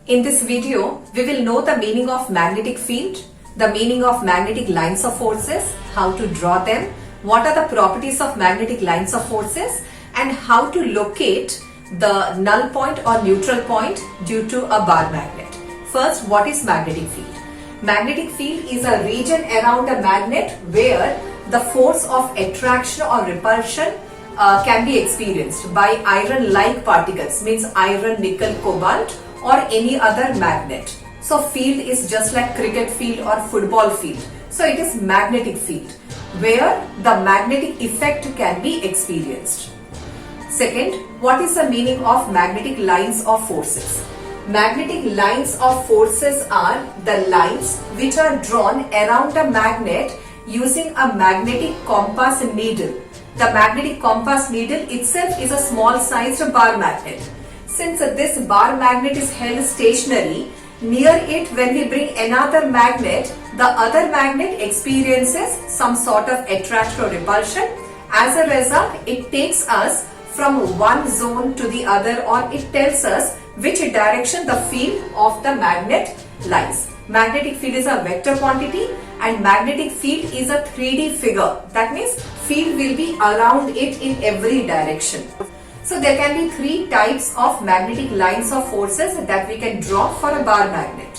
In this video, we will know the meaning of magnetic field, the meaning of magnetic lines of forces, how to draw them, what are the properties of magnetic lines of forces, and how to locate the null point or neutral point due to a bar magnet. First, what is magnetic field? Magnetic field is a region around a magnet where the force of attraction or repulsion can be experienced by iron-like particles, means iron, nickel, cobalt, or any other magnet. So field is just like cricket field or football field. So it is magnetic field where the magnetic effect can be experienced. Second, what is the meaning of magnetic lines of forces? Magnetic lines of forces are the lines which are drawn around a magnet using a magnetic compass needle. The magnetic compass needle itself is a small sized bar magnet. Since this bar magnet is held stationary, near it when we bring another magnet, the other magnet experiences some sort of attraction or repulsion. As a result, it takes us from one zone to the other, or it tells us which direction the field of the magnet lies. Magnetic field is a vector quantity and magnetic field is a 3D figure. That means field will be around it in every direction. So there can be three types of magnetic lines of forces that we can draw for a bar magnet.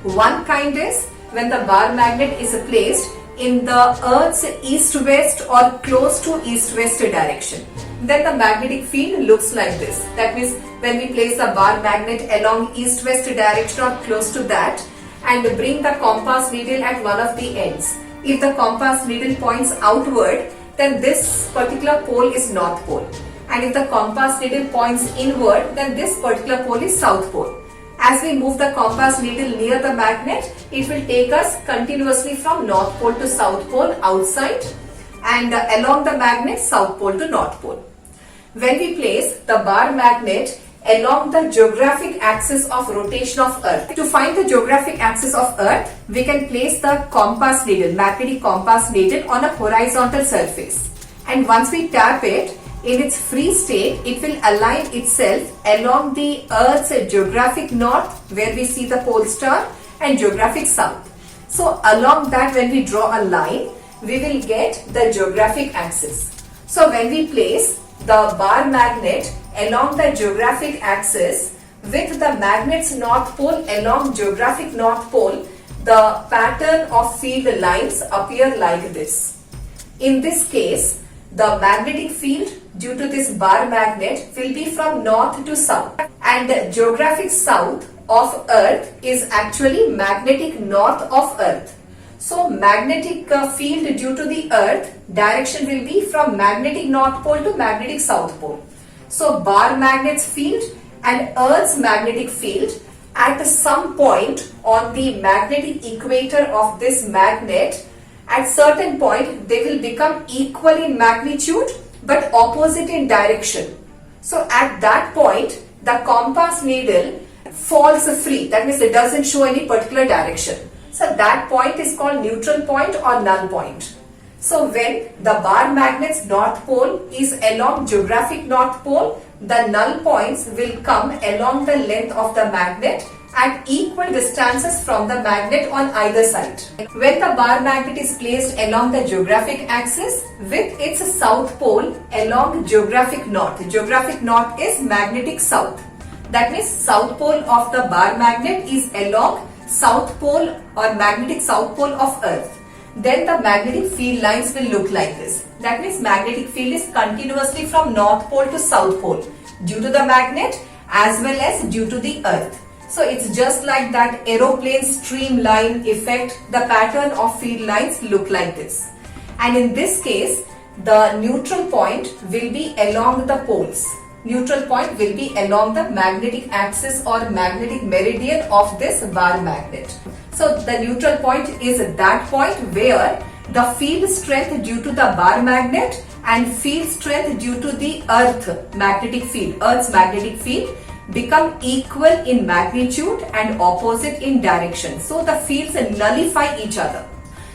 One kind is when the bar magnet is placed in the Earth's east-west or close to east-west direction. Then the magnetic field looks like this. That means when we place a bar magnet along east-west direction or close to that and bring the compass needle at one of the ends. If the compass needle points outward, then this particular pole is north pole. And if the compass needle points inward, then this particular pole is south pole. As we move the compass needle near the magnet, it will take us continuously from north pole to south pole outside and along the magnet south pole to north pole. When we place the bar magnet along the geographic axis of rotation of Earth, to find the geographic axis of Earth, we can place the compass needle, magnetic compass needle on a horizontal surface. And once we tap it, in its free state, it will align itself along the Earth's geographic north, where we see the pole star, and geographic south. So along that, when we draw a line, we will get the geographic axis. So when we place the bar magnet along the geographic axis with the magnet's north pole along geographic north pole, the pattern of field lines appear like this. In this case, the magnetic field due to this bar magnet will be from north to south, and geographic south of Earth is actually magnetic north of Earth. So magnetic field due to the Earth direction will be from magnetic north pole to magnetic south pole. So bar magnet's field and Earth's magnetic field at some point on the magnetic equator of this magnet, at certain point they will become equal in magnitude but opposite in direction. So at that point the compass needle falls free. That means it doesn't show any particular direction. So that point is called neutral point or null point. So when the bar magnet's north pole is along geographic north pole, the null points will come along the length of the magnet at equal distances from the magnet on either side. When the bar magnet is placed along the geographic axis with its south pole along geographic north is magnetic south. That means south pole of the bar magnet is along south pole or magnetic south pole of Earth. Then the magnetic field lines will look like this. That means magnetic field is continuously from north pole to south pole due to the magnet as well as due to the Earth. So it's just like that aeroplane streamline effect. The pattern of field lines look like this. And in this case, the neutral point will be along the poles. Neutral point will be along the magnetic axis or magnetic meridian of this bar magnet. So the neutral point is that point where the field strength due to the bar magnet and field strength due to the Earth's magnetic field become equal in magnitude and opposite in direction. So the fields nullify each other.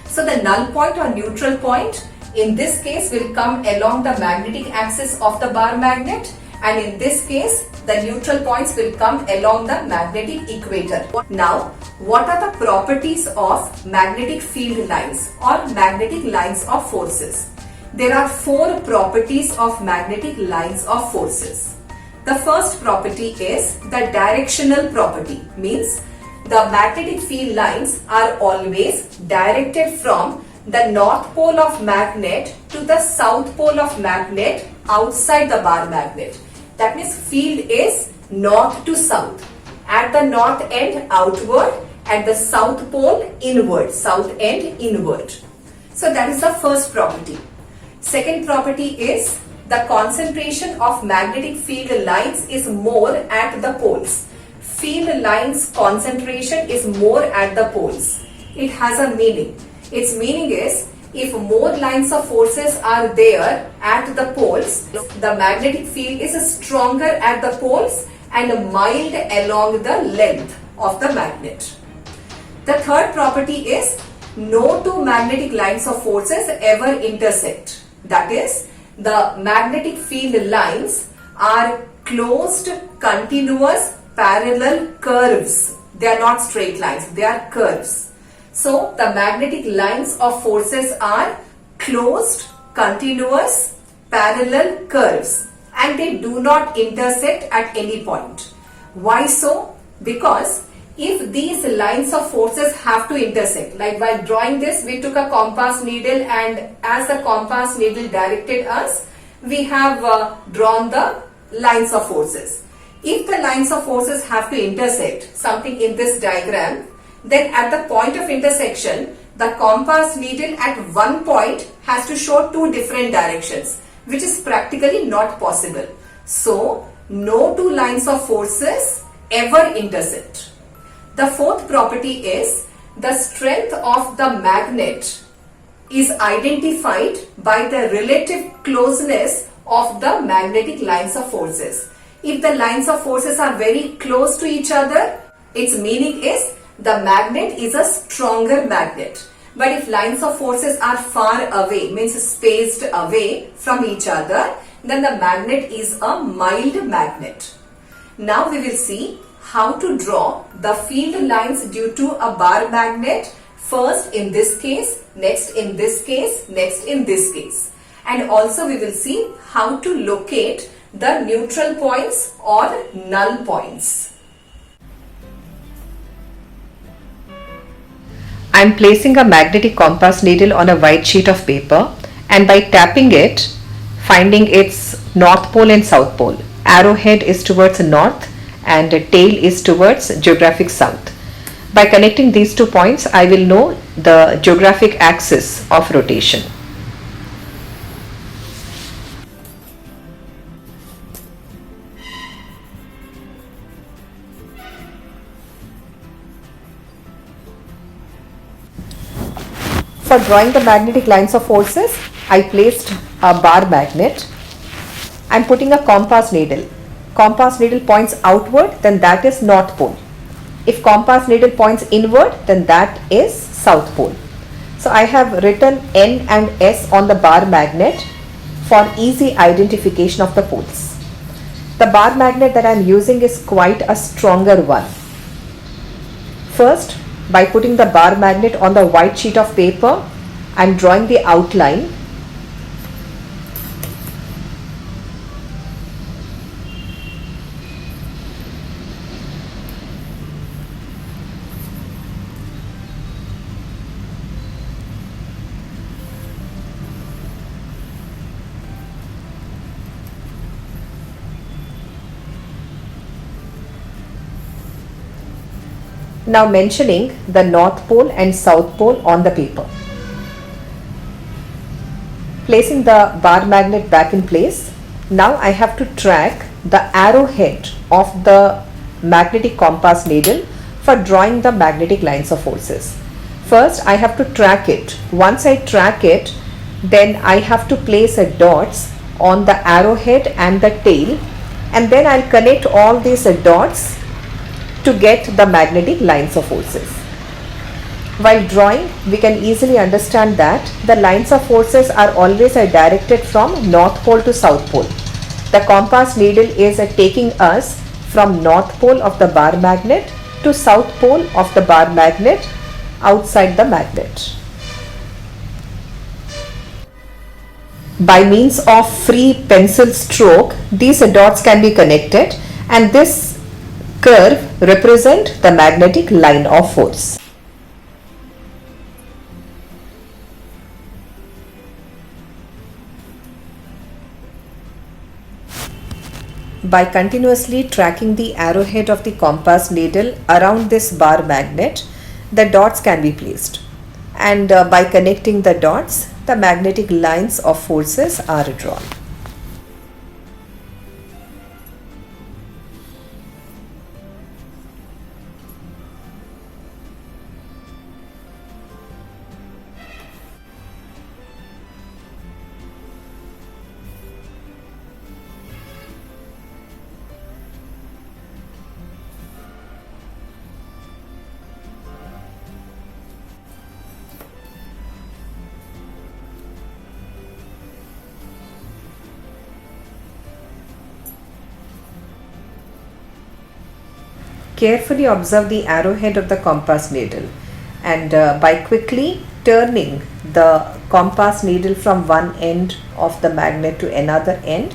So the null point or neutral point in this case will come along the magnetic axis of the bar magnet, and in this case the neutral points will come along the magnetic equator. Now, what are the properties of magnetic field lines or magnetic lines of forces? There are 4 properties of magnetic lines of forces. The first property is the directional property, means the magnetic field lines are always directed from the north pole of magnet to the south pole of magnet outside the bar magnet. That means field is north to south. At the north end outward, at the south pole inward, south end inward. So that is the first property. Second property is the concentration of magnetic field lines is more at the poles. Field lines concentration is more at the poles. It has a meaning. Its meaning is, if more lines of forces are there at the poles, the magnetic field is stronger at the poles and mild along the length of the magnet. The third property is, no two magnetic lines of forces ever intersect. That is, the magnetic field lines are closed, continuous, parallel curves. They are not straight lines, they are curves. So, the magnetic lines of forces are closed, continuous, parallel curves, and they do not intersect at any point. Why so? Because if these lines of forces have to intersect, like while drawing this, we took a compass needle, and as the compass needle directed us, we have drawn the lines of forces. If the lines of forces have to intersect, something in this diagram, then at the point of intersection, the compass needle at one point has to show 2 different directions, which is practically not possible. So, no 2 lines of forces ever intersect. The fourth property is, the strength of the magnet is identified by the relative closeness of the magnetic lines of forces. If the lines of forces are very close to each other, its meaning is the magnet is a stronger magnet. But if lines of forces are far away, means spaced away from each other, then the magnet is a mild magnet. Now we will see how to draw the field lines due to a bar magnet, first in this case, next in this case, next in this case. And also we will see how to locate the neutral points or null points. I am placing a magnetic compass needle on a white sheet of paper, and by tapping it, finding its north pole and south pole. Arrowhead is towards north and tail is towards geographic south. By connecting these 2 points, I will know the geographic axis of rotation. For drawing the magnetic lines of forces, I placed a bar magnet. I am putting a compass needle. Compass needle points outward, then that is north pole. If compass needle points inward, then that is south pole. So I have written N and S on the bar magnet for easy identification of the poles. The bar magnet that I am using is quite a stronger one. First, by putting the bar magnet on the white sheet of paper, I am drawing the outline. Now mentioning the north pole and south pole on the paper. Placing the bar magnet back in place, now I have to track the arrowhead of the magnetic compass needle for drawing the magnetic lines of forces. First, I have to track it. Once I track it, then I have to place a dots on the arrowhead and the tail, and then I'll connect all these dots to get the magnetic lines of forces. While drawing, we can easily understand that the lines of forces are always directed from north pole to south pole. the compass needle is taking us from north pole of the bar magnet to south pole of the bar magnet outside the magnet. By means of free pencil stroke, these dots can be connected, and this curve represent the magnetic line of force. By continuously tracking the arrowhead of the compass needle around this bar magnet, the dots can be placed, and by connecting the dots, the magnetic lines of forces are drawn. Carefully observe the arrowhead of the compass needle, and by quickly turning the compass needle from one end of the magnet to another end,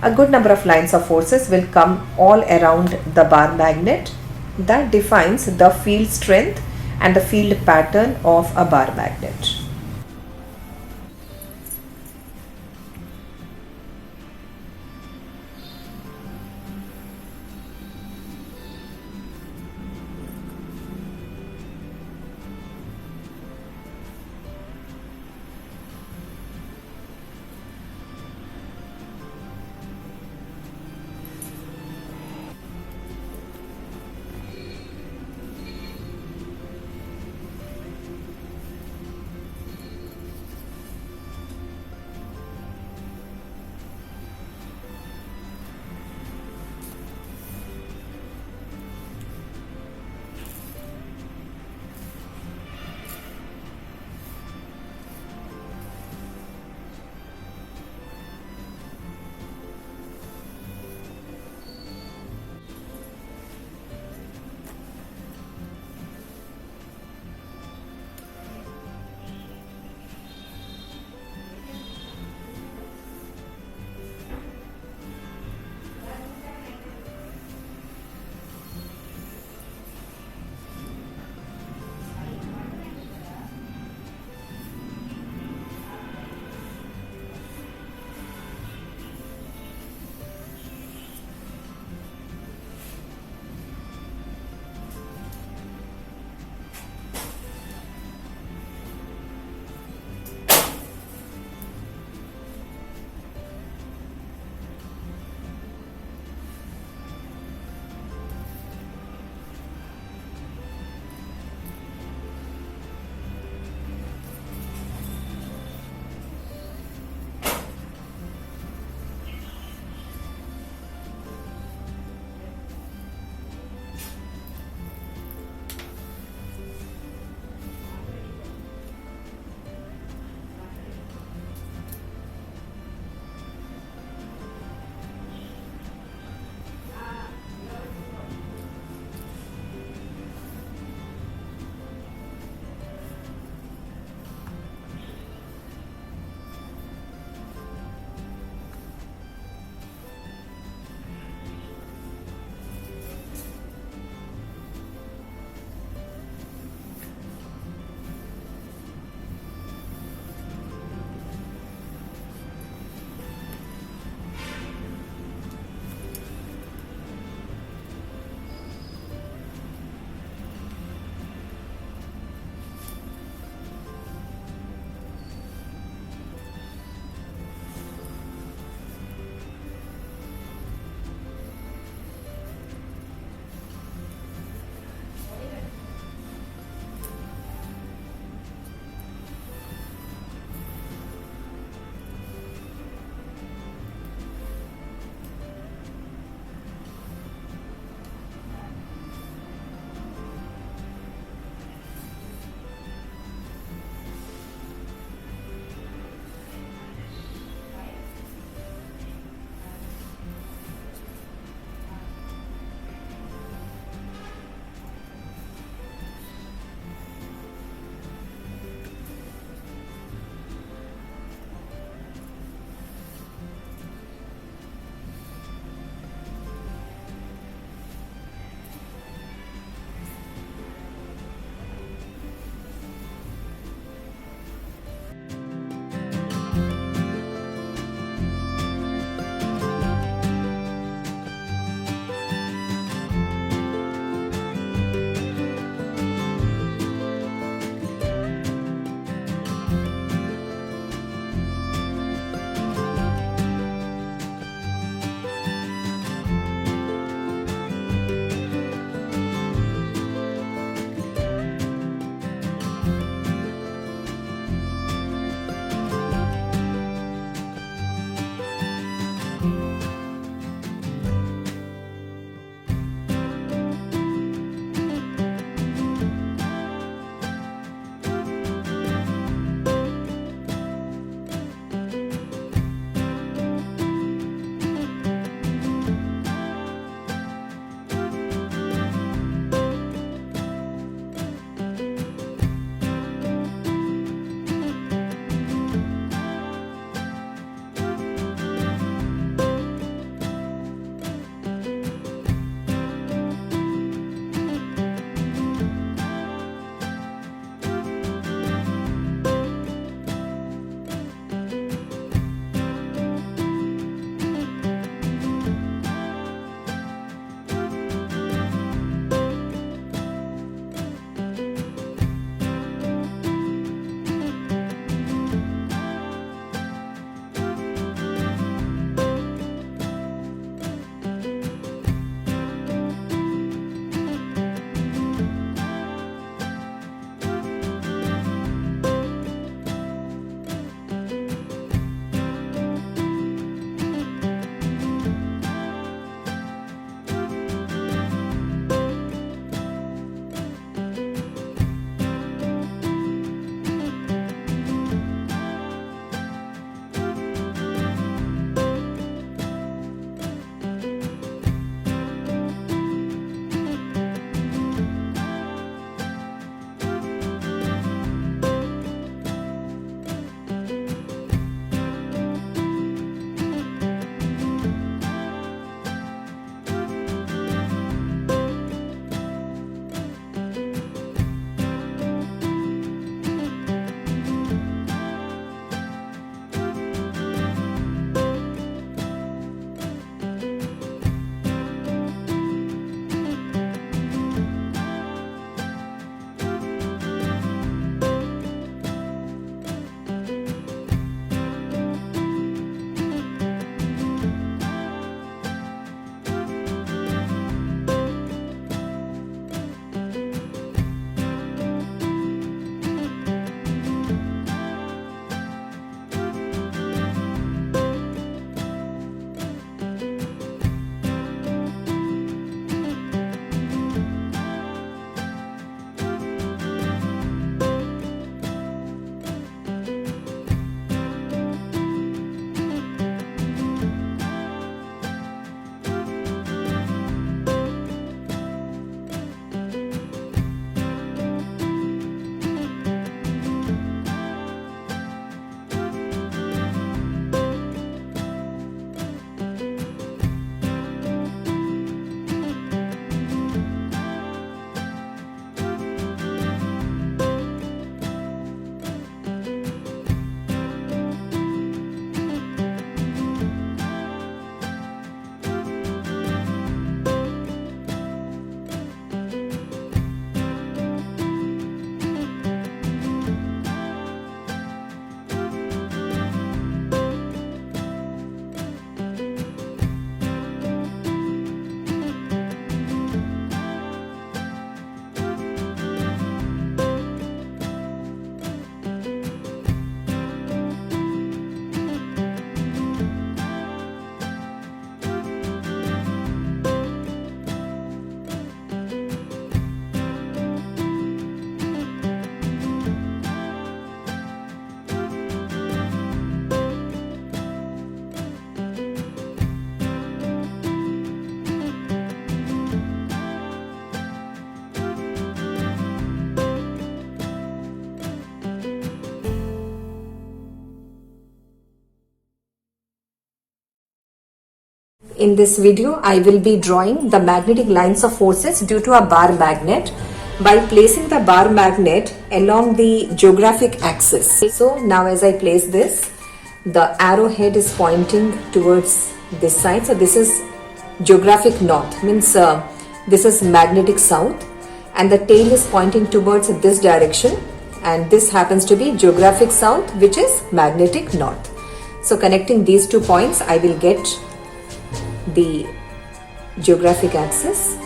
a good number of lines of forces will come all around the bar magnet that defines the field strength and the field pattern of a bar magnet. In this video, I will be drawing the magnetic lines of forces due to a bar magnet by placing the bar magnet along the geographic axis. So now as I place this, the arrowhead is pointing towards this side. So this is geographic north, means this is magnetic south, and the tail is pointing towards this direction, and this happens to be geographic south, which is magnetic north. So connecting these 2 points, I will get the geographic axis.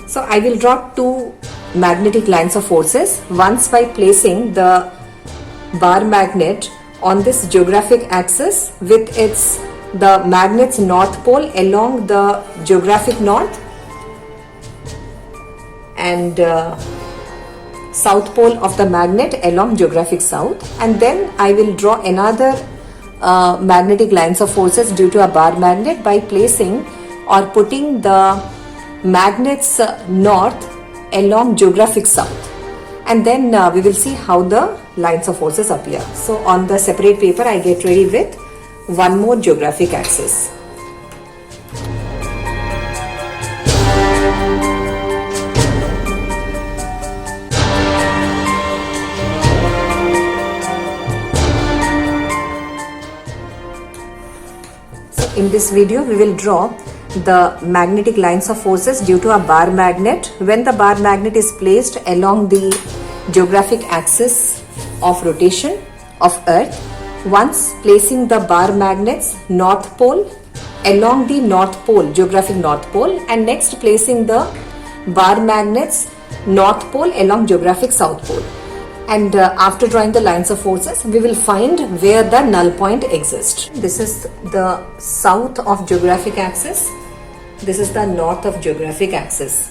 So I will draw 2 magnetic lines of forces, once by placing the bar magnet on this geographic axis with the magnet's north pole along the geographic north and south pole of the magnet along geographic south, and then I will draw another magnetic lines of forces due to a bar magnet by placing or putting the magnet's north along geographic south, and then we will see how the lines of forces appear. So on the separate paper, I get ready with one more geographic axis. In this video, we will draw the magnetic lines of forces due to a bar magnet when the bar magnet is placed along the geographic axis of rotation of Earth. Once placing the bar magnet's north pole along the north pole, geographic north pole, and next placing the bar magnet's north pole along geographic south pole. And after drawing the lines of forces, we will find where the null point exists. This is the south of geographic axis. This is the north of geographic axis.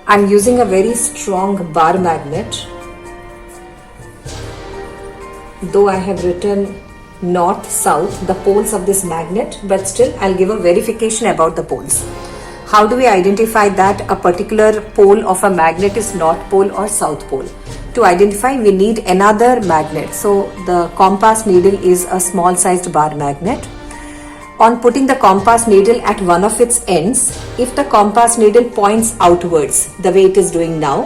I'm using a very strong bar magnet. Though I have written north, south, the poles of this magnet, but still I'll give a verification about the poles. How do we identify that a particular pole of a magnet is north pole or south pole? To identify, we need another magnet. So the compass needle is a small sized bar magnet. On putting the compass needle at one of its ends, if the compass needle points outwards the way it is doing now,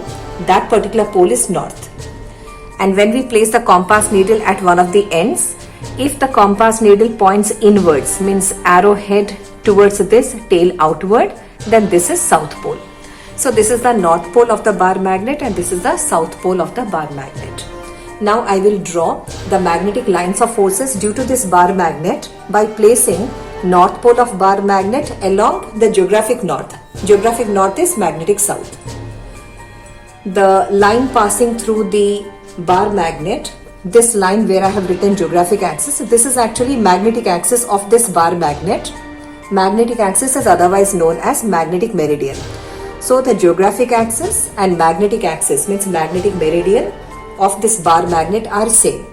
that particular pole is north. And when we place the compass needle at one of the ends, if the compass needle points inwards, means arrowhead towards this, tail outward, then this is south pole. So this is the north pole of the bar magnet and this is the south pole of the bar magnet. Now I will draw the magnetic lines of forces due to this bar magnet by placing north pole of bar magnet along the geographic north. Geographic north is magnetic south. The line passing through the bar magnet, this line where I have written geographic axis, this is actually magnetic axis of this bar magnet. Magnetic axis is otherwise known as magnetic meridian. So the geographic axis and magnetic axis, means magnetic meridian of this bar magnet, are same.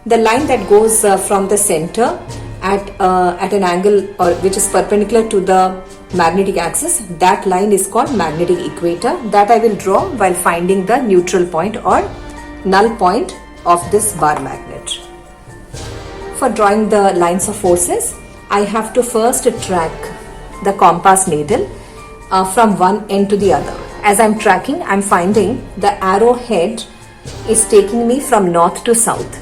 The line that goes from the center at an angle or which is perpendicular to the magnetic axis, that line is called magnetic equator. That I will draw while finding the neutral point or null point of this bar magnet. For drawing the lines of forces, I have to first track the compass needle from one end to the other. As I'm tracking, I'm finding the arrowhead is taking me from north to south.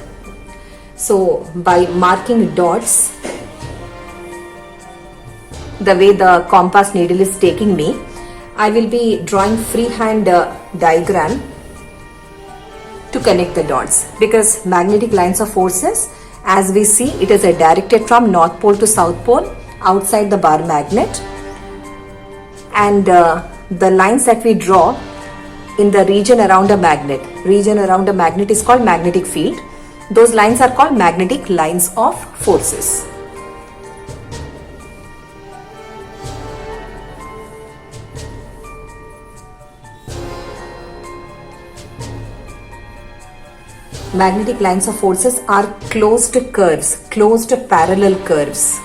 So by marking dots the way the compass needle is taking me, I will be drawing freehand diagram to connect the dots, because magnetic lines of forces, as we see, it is directed from north pole to south pole outside the bar magnet, and the lines that we draw in the region around a magnet is called magnetic field. Those lines are called magnetic lines of forces. Magnetic lines of forces are closed curves, closed parallel curves.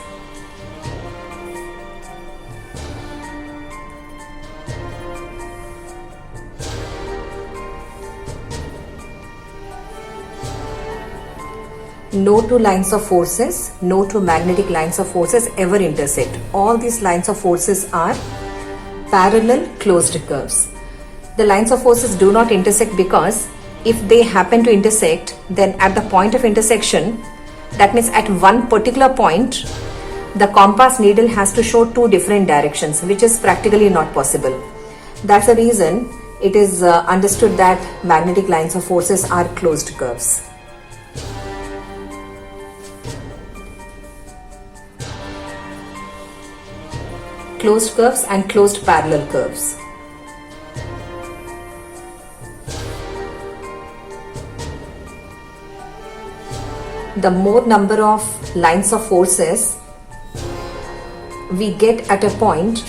No two lines of forces, no two magnetic lines of forces ever intersect. All these lines of forces are parallel closed curves. The lines of forces do not intersect because if they happen to intersect, then at the point of intersection, that means at one particular point, the compass needle has to show two different directions, which is practically not possible. That's the reason it is understood that magnetic lines of forces are closed curves. Closed curves and closed parallel curves. The more number of lines of forces we get at a point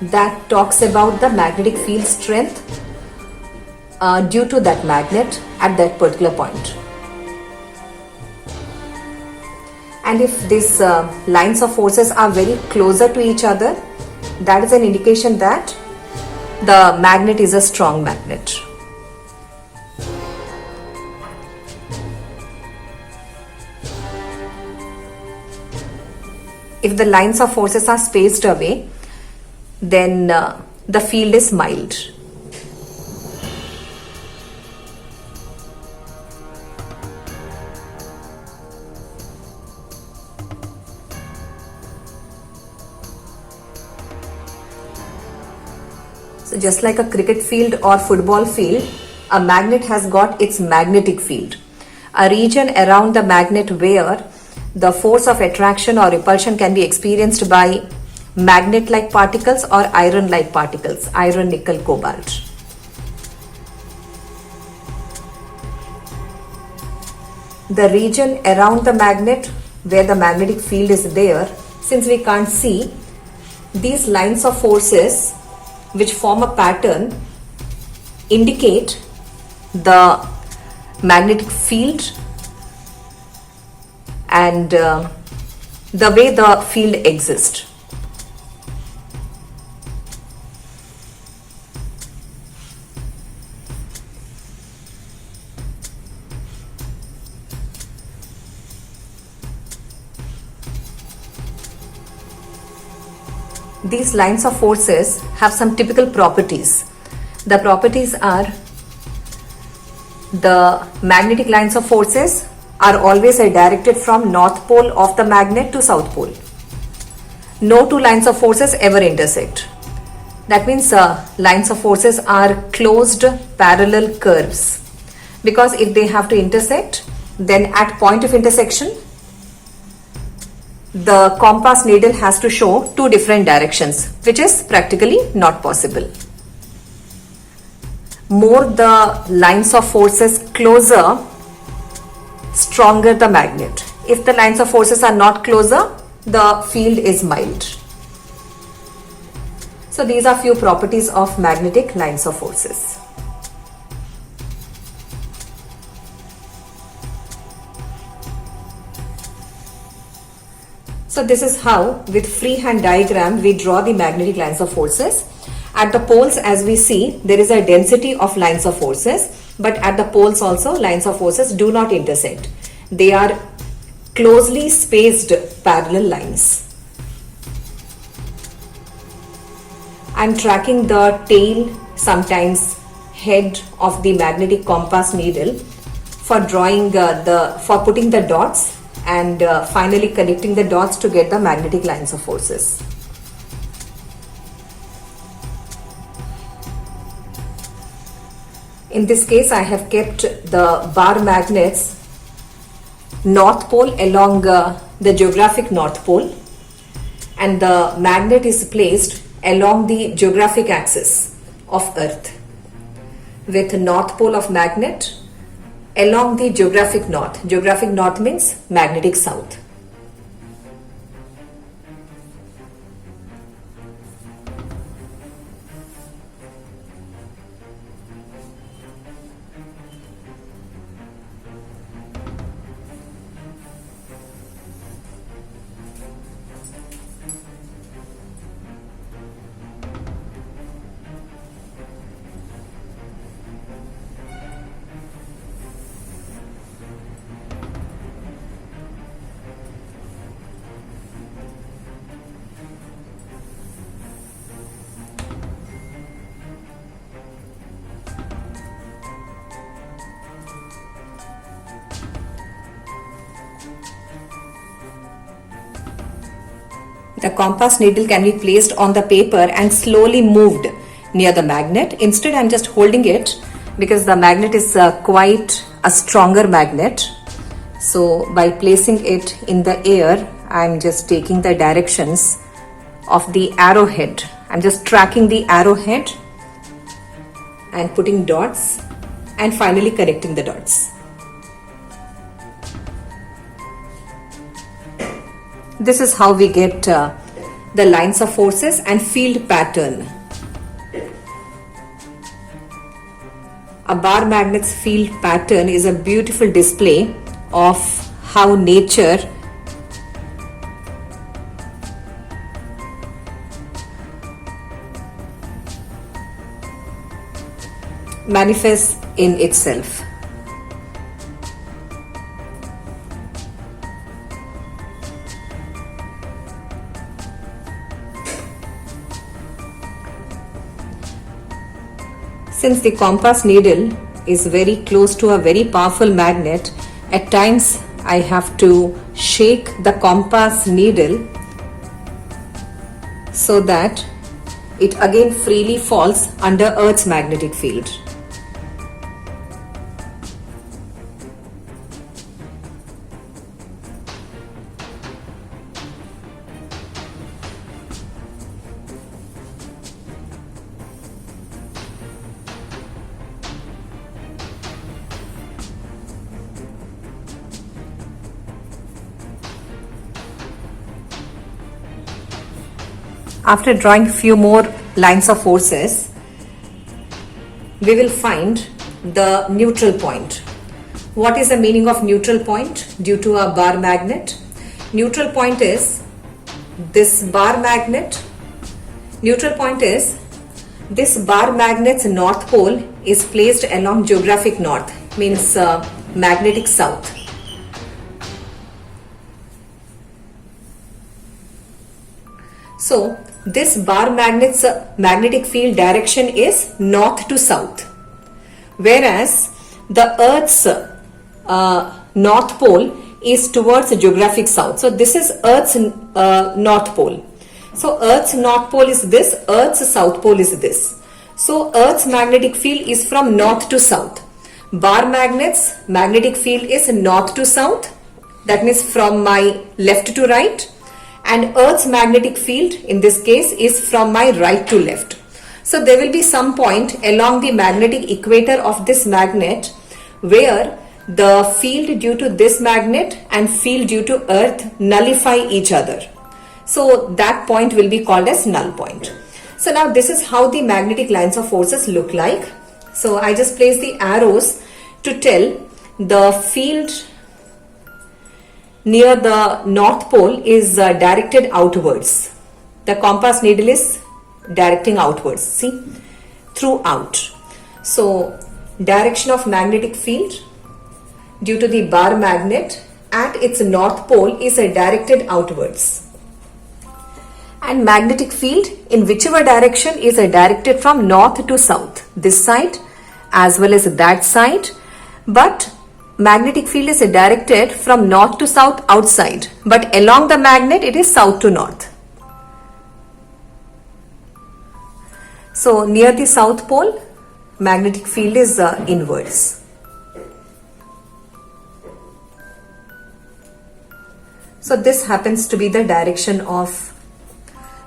that talks about the magnetic field strength due to that magnet at that particular point. And if these lines of forces are very closer to each other, that is an indication that the magnet is a strong magnet. If the lines of forces are spaced away, then the field is mild. So just like a cricket field or football field, a magnet has got its magnetic field, a region around the magnet where the force of attraction or repulsion can be experienced by magnet-like particles or iron-like particles, iron, nickel, cobalt. The region around the magnet where the magnetic field is there, since we can't see, these lines of forces which form a pattern indicate the magnetic field and the way the field exists. These lines of forces have some typical properties. The properties are the magnetic lines of forces are always directed from north pole of the magnet to south pole. No two lines of forces ever intersect. That means lines of forces are closed parallel curves, because if they have to intersect, then at point of intersection, the compass needle has to show two different directions, which is practically not possible. More the lines of forces closer, stronger the magnet. If the lines of forces are not closer, the field is mild. So these are few properties of magnetic lines of forces. So this is how, with freehand diagram, we draw the magnetic lines of forces. At the poles, as we see, there is a density of lines of forces, but at the poles also, lines of forces do not intersect. They are closely spaced parallel lines. I am tracking the tail, sometimes head of the magnetic compass needle for drawing for putting the dots and finally connecting the dots to get the magnetic lines of forces. In this case, I have kept the bar magnets north pole along the geographic north pole, and the magnet is placed along the geographic axis of Earth, with north pole of magnet along the geographic north. Geographic north means magnetic south. The compass needle can be placed on the paper and slowly moved near the magnet. Instead, I'm just holding it because the magnet is quite a stronger magnet. So by placing it in the air, I'm just taking the directions of the arrowhead. I'm just tracking the arrowhead and putting dots and finally connecting the dots. This is how we get the lines of forces and field pattern. A bar magnet's field pattern is a beautiful display of how nature manifests in itself. Since the compass needle is very close to a very powerful magnet, at times I have to shake the compass needle so that it again freely falls under Earth's magnetic field. After drawing few more lines of forces, we will find the neutral point. What is the meaning of neutral point due to a bar magnet? Neutral point is this bar magnet. Neutral point is this bar magnet's north pole is placed along geographic north, means magnetic south. So this bar magnet's magnetic field direction is north to south, whereas the Earth's north pole is towards geographic south. So this is Earth's north pole. So Earth's north pole is this, Earth's south pole is this. So Earth's magnetic field is from north to south. Bar magnet's magnetic field is north to south, that means from my left to right. And Earth's magnetic field in this case is from my right to left. So there will be some point along the magnetic equator of this magnet where the field due to this magnet and field due to Earth nullify each other. So that point will be called as null point. So now this is how the magnetic lines of forces look like. So I just place the arrows to tell the field near the north pole is directed outwards. The compass needle is directing outwards, see, throughout. So direction of magnetic field due to the bar magnet at its north pole is directed outwards. And magnetic field in whichever direction is directed from north to south, this side as well as that side, but magnetic field is directed from north to south outside, but along the magnet it is south to north. So near the south pole, magnetic field is inwards. So this happens to be the direction of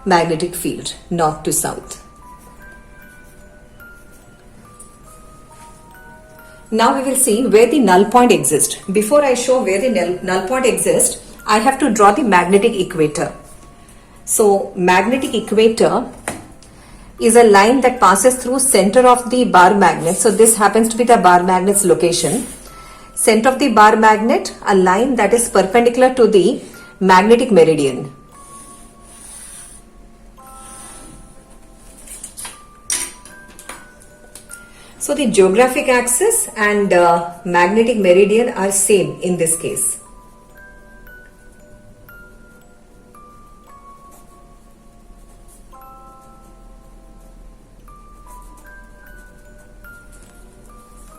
magnetic field, north to south. Now we will see where the null point exists. Before I show where the null point exists, I have to draw the magnetic equator. So magnetic equator is a line that passes through center of the bar magnet. So this happens to be the bar magnet's location. Center of the bar magnet, a line that is perpendicular to the magnetic meridian. So the geographic axis and magnetic meridian are same in this case.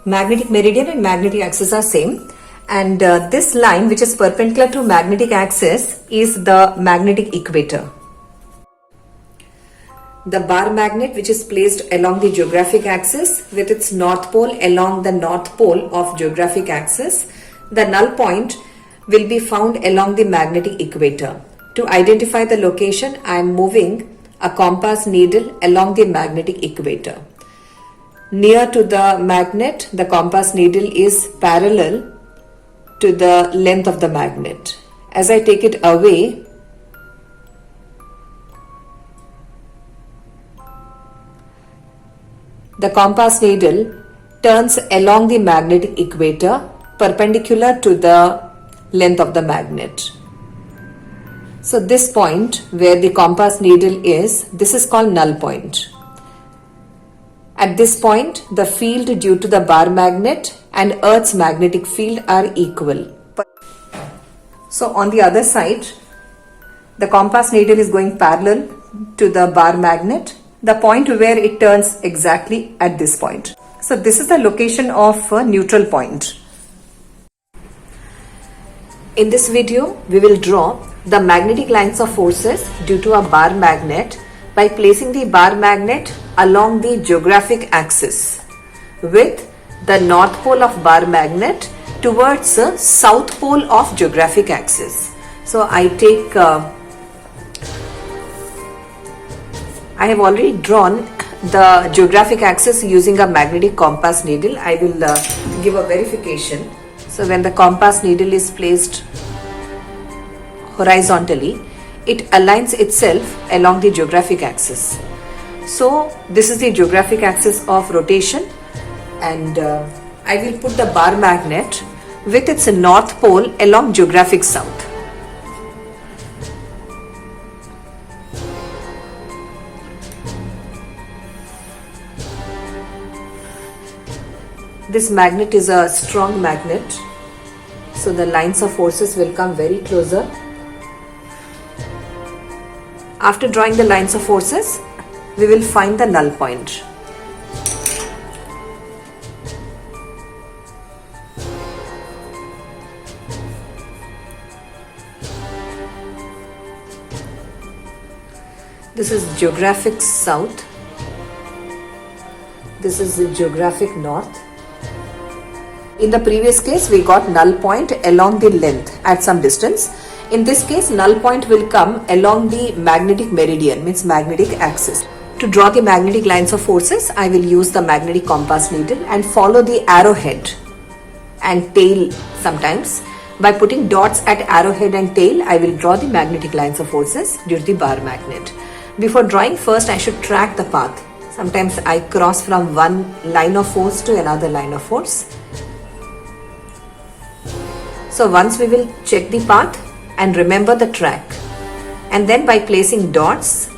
Magnetic meridian and magnetic axis are same, and this line which is perpendicular to magnetic axis is the magnetic equator. the bar magnet which is placed along the geographic axis with its north pole along the north pole of geographic axis. The null point will be found along the magnetic equator. To identify the location, I am moving a compass needle along the magnetic equator. Near to the magnet, the compass needle is parallel to the length of the magnet. As I take it away, the compass needle turns along the magnetic equator perpendicular to the length of the magnet. So this point where the compass needle is, this is called null point. At this point, the field due to the bar magnet and Earth's magnetic field are equal. So on the other side, the compass needle is going parallel to the bar magnet, the point where it turns exactly at this point. So this is the location of a neutral point. In this video, we will draw the magnetic lines of forces due to a bar magnet by placing the bar magnet along the geographic axis with the north pole of bar magnet towards the south pole of geographic axis. So I have already drawn the geographic axis using a magnetic compass needle. I will give a verification. So when the compass needle is placed horizontally, it aligns itself along the geographic axis. So this is the geographic axis of rotation, and I will put the bar magnet with its north pole along geographic south. This magnet is a strong magnet, so the lines of forces will come very closer. After drawing the lines of forces, we will find the null point. This is geographic south. This is the geographic north. In the previous case, we got null point along the length at some distance. In this case, null point will come along the magnetic meridian, means magnetic axis. To draw the magnetic lines of forces, I will use the magnetic compass needle and follow the arrowhead and tail sometimes. By putting dots at arrowhead and tail, I will draw the magnetic lines of forces due to the bar magnet. Before drawing, first I should track the path. Sometimes I cross from one line of force to another line of force. So once we will check the path and remember the track, and then by placing dots,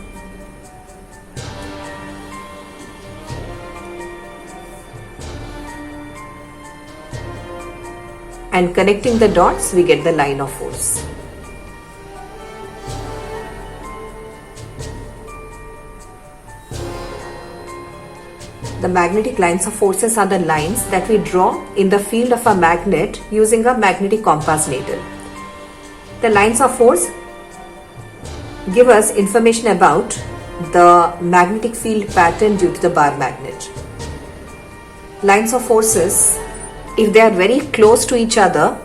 and connecting the dots, we get the line of force. The magnetic lines of forces are the lines that we draw in the field of a magnet using a magnetic compass needle. The lines of force give us information about the magnetic field pattern due to the bar magnet. Lines of forces, if they are very close to each other,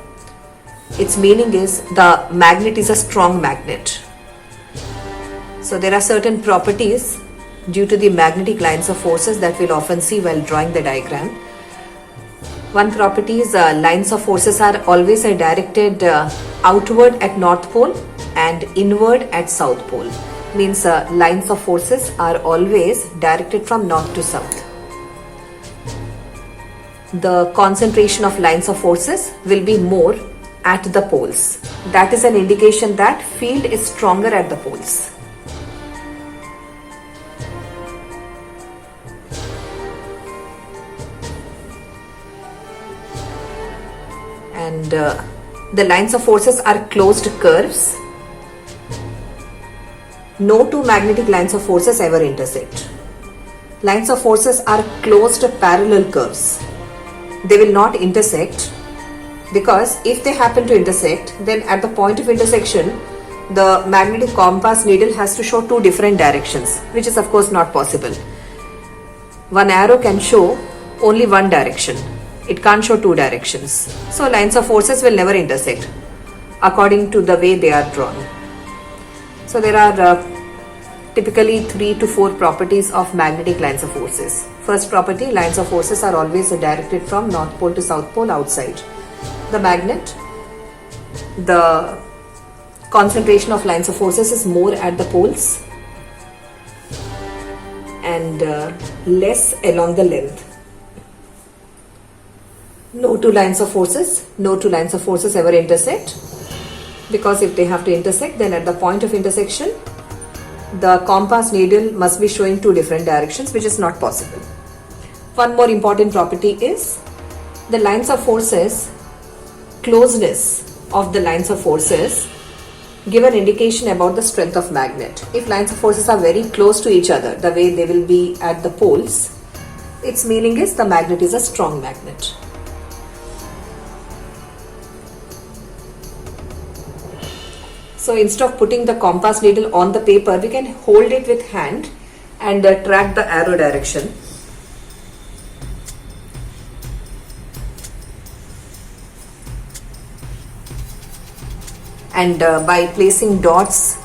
its meaning is the magnet is a strong magnet. So there are certain properties due to the magnetic lines of forces that we'll often see while drawing the diagram. One property is lines of forces are always directed outward at north pole and inward at south pole. Means lines of forces are always directed from north to south. The concentration of lines of forces will be more at the poles. That is an indication that field is stronger at the poles. And the lines of forces are closed curves. No two magnetic lines of forces ever intersect. Lines of forces are closed parallel curves. They will not intersect, because if they happen to intersect, then at the point of intersection, the magnetic compass needle has to show two different directions, which is of course not possible. One arrow can show only one direction. It can't show two directions. So lines of forces will never intersect according to the way they are drawn. So there are typically 3 to 4 properties of magnetic lines of forces. First property, lines of forces are always directed from north pole to south pole outside the magnet. The concentration of lines of forces is more at the poles and less along the length. No two lines of forces ever intersect, because if they have to intersect, then at the point of intersection the compass needle must be showing two different directions, which is not possible. One more important property is the lines of forces, closeness of the lines of forces give an indication about the strength of magnet. If lines of forces are very close to each other, the way they will be at the poles, its meaning is the magnet is a strong magnet. So instead of putting the compass needle on the paper, we can hold it with hand and track the arrow direction. And by placing dots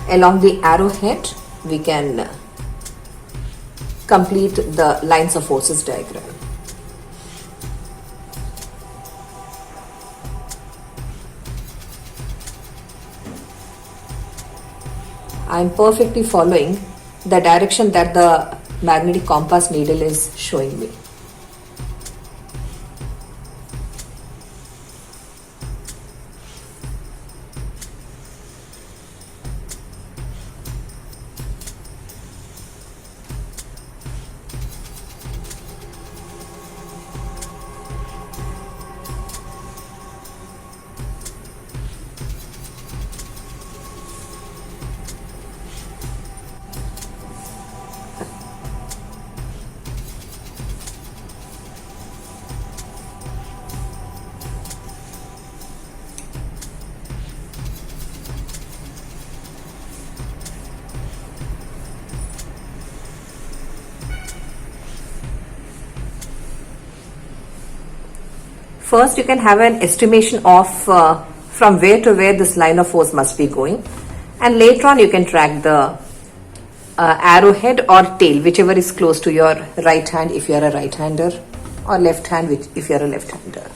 along the arrowhead, we can complete the lines of forces diagram. I am perfectly following the direction that the magnetic compass needle is showing me. First, you can have an estimation of from where to where this line of force must be going, and later on you can track the arrowhead or tail, whichever is close to your right hand if you are a right-hander, or left hand if you are a left-hander.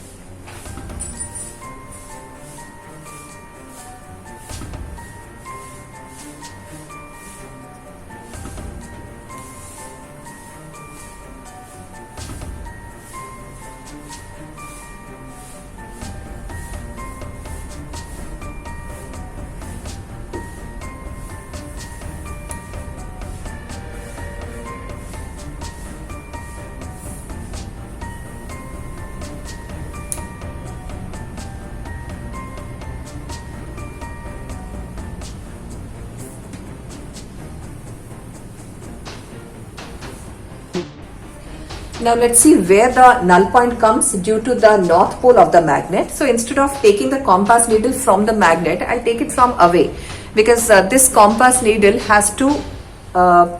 Now let's see where the null point comes due to the north pole of the magnet. So instead of taking the compass needle from the magnet, I'll take it from away, because this compass needle has to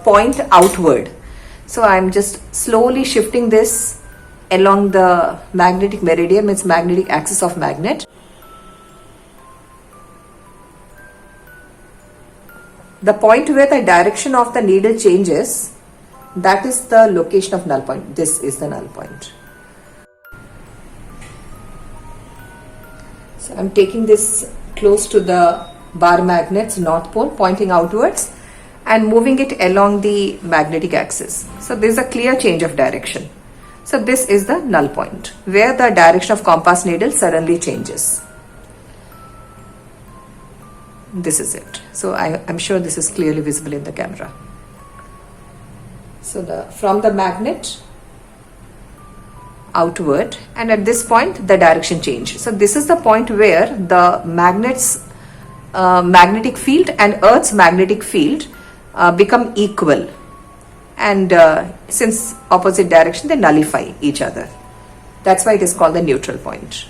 point outward. So I'm just slowly shifting this along the magnetic meridian, means magnetic axis of magnet. The point where the direction of the needle changes, that is the location of null point. This is the null point. So I'm taking this close to the bar magnet's north pole, pointing outwards and moving it along the magnetic axis. So there is a clear change of direction. So this is the null point, where the direction of compass needle suddenly changes. This is it. So I'm sure this is clearly visible in the camera. So from the magnet outward, and at this point the direction change. So this is the point where the magnet's magnetic field and Earth's magnetic field become equal, and since opposite direction, they nullify each other. That's why it is called the neutral point.